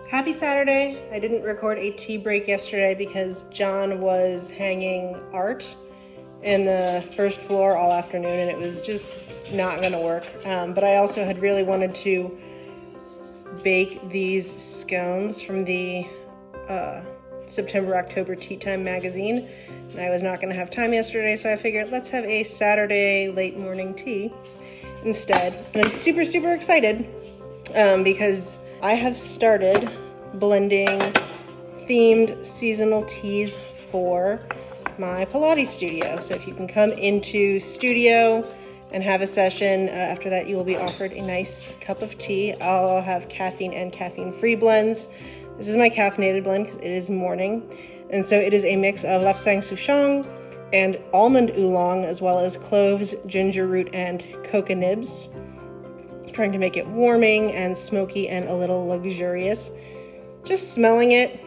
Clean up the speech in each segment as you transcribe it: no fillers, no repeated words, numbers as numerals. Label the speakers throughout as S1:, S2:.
S1: Happy Saturday. I didn't record a tea break yesterday because John was hanging art in the first floor all afternoon and it was just not gonna work. But I also had really wanted to bake these scones from the September-October Tea Time magazine. And I was not gonna have time yesterday, so I figured let's have a Saturday late morning tea instead. And I'm super, super excited because I have started blending themed seasonal teas for my Pilates studio. So if you can come into studio and have a session, after that you will be offered a nice cup of tea. I'll have caffeine and caffeine-free blends. This is my caffeinated blend because it is morning. And so it is a mix of lapsang souchong and almond oolong, as well as cloves, ginger root, and coca nibs. Trying to make it warming and smoky and a little luxurious. Just smelling it,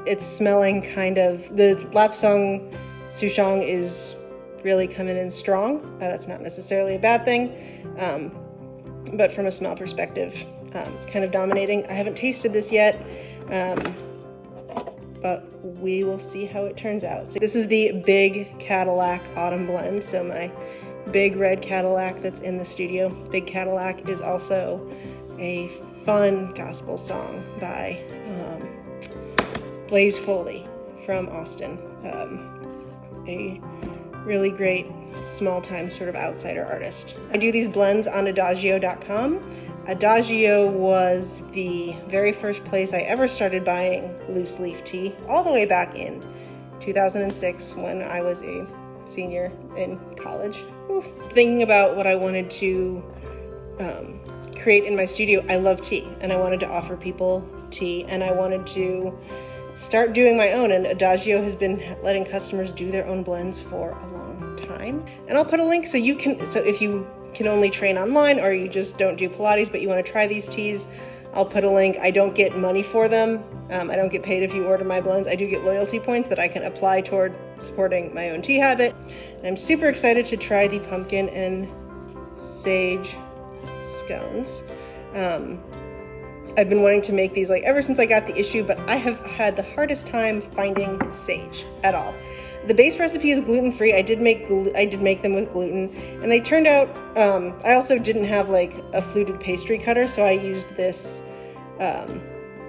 S1: it's smelling kind of, the lapsang souchong is really coming in strong. That's not necessarily a bad thing, but from a smell perspective, it's kind of dominating. I haven't tasted this yet, but we will see how it turns out. So this is the Big Cadillac Autumn Blend, so my big red Cadillac that's in the studio. Big Cadillac is also a fun gospel song by Blaze Foley from Austin. A really great small-time sort of outsider artist. I do these blends on Adagio.com. Adagio was the very first place I ever started buying loose leaf tea, all the way back in 2006 when I was a senior in college. Thinking about what I wanted to create in my studio, I love tea and I wanted to offer people tea and I wanted to start doing my own, and Adagio has been letting customers do their own blends for a long time. And I'll put a link so you can, so if you can only train online or you just don't do Pilates but you want to try these teas, I'll put a link. I don't get money for them. I don't get paid if you order my blends. I do get loyalty points that I can apply toward supporting my own tea habit. And I'm super excited to try the pumpkin and sage scones. I've been wanting to make these like ever since I got the issue, but I have had the hardest time finding sage at all. The base recipe is gluten-free. I did make them with gluten, and they turned out, I also didn't have like a fluted pastry cutter, so I used this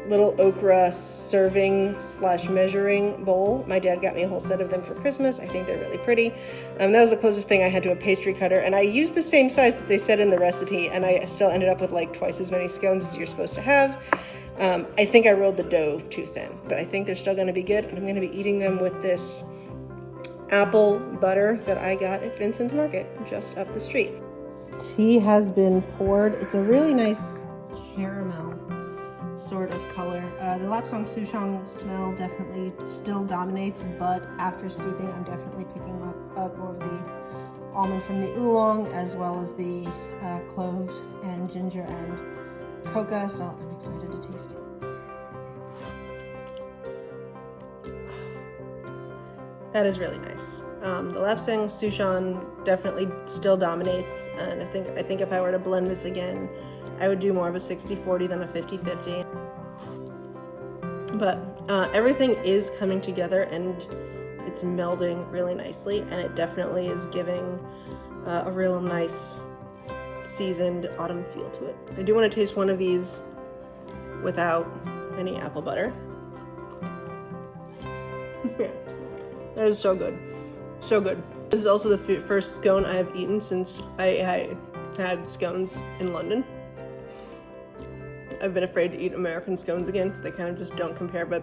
S1: little okra serving / measuring bowl. My dad got me a whole set of them for Christmas. I think they're really pretty. That was the closest thing I had to a pastry cutter, and I used the same size that they said in the recipe, and I still ended up with like twice as many scones as you're supposed to have. I think I rolled the dough too thin, but I think they're still gonna be good, and I'm gonna be eating them with this apple butter that I got at Vincent's Market just up the street. Tea has been poured. It's a really nice caramel sort of color. The lapsang souchong smell definitely still dominates, but after steeping, I'm definitely picking up more of the almond from the oolong, as well as the cloves and ginger and coca, so I'm excited to taste it. That is really nice. The lapsang souchong definitely still dominates, and I think if I were to blend this again, I would do more of a 60-40 than a 50-50. But everything is coming together and it's melding really nicely, and it definitely is giving a real nice seasoned autumn feel to it. I do want to taste one of these without any apple butter. Yeah. That is so good. So good. This is also the first scone I have eaten since I had scones in London. I've been afraid to eat American scones again because they kind of just don't compare, but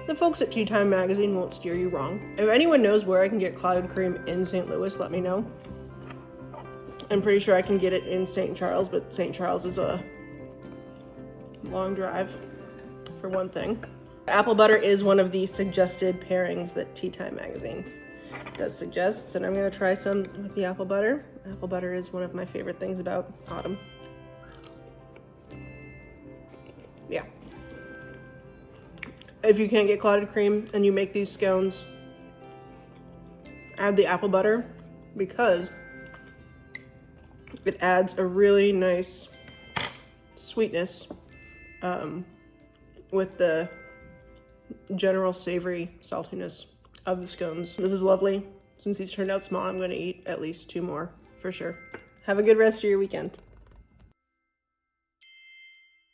S1: the folks at Tea Time Magazine won't steer you wrong. If anyone knows where I can get clotted cream in St. Louis, let me know. I'm pretty sure I can get it in St. Charles, but St. Charles is a long drive, for one thing. Apple butter is one of the suggested pairings that Tea Time Magazine does suggest, and I'm going to try some with the apple butter. Apple butter is one of my favorite things about autumn. Yeah. If you can't get clotted cream and you make these scones, add the apple butter because it adds a really nice sweetness with the general savory saltiness of the scones. This is lovely. Since these turned out small, I'm going to eat at least 2 more for sure. Have a good rest of your weekend.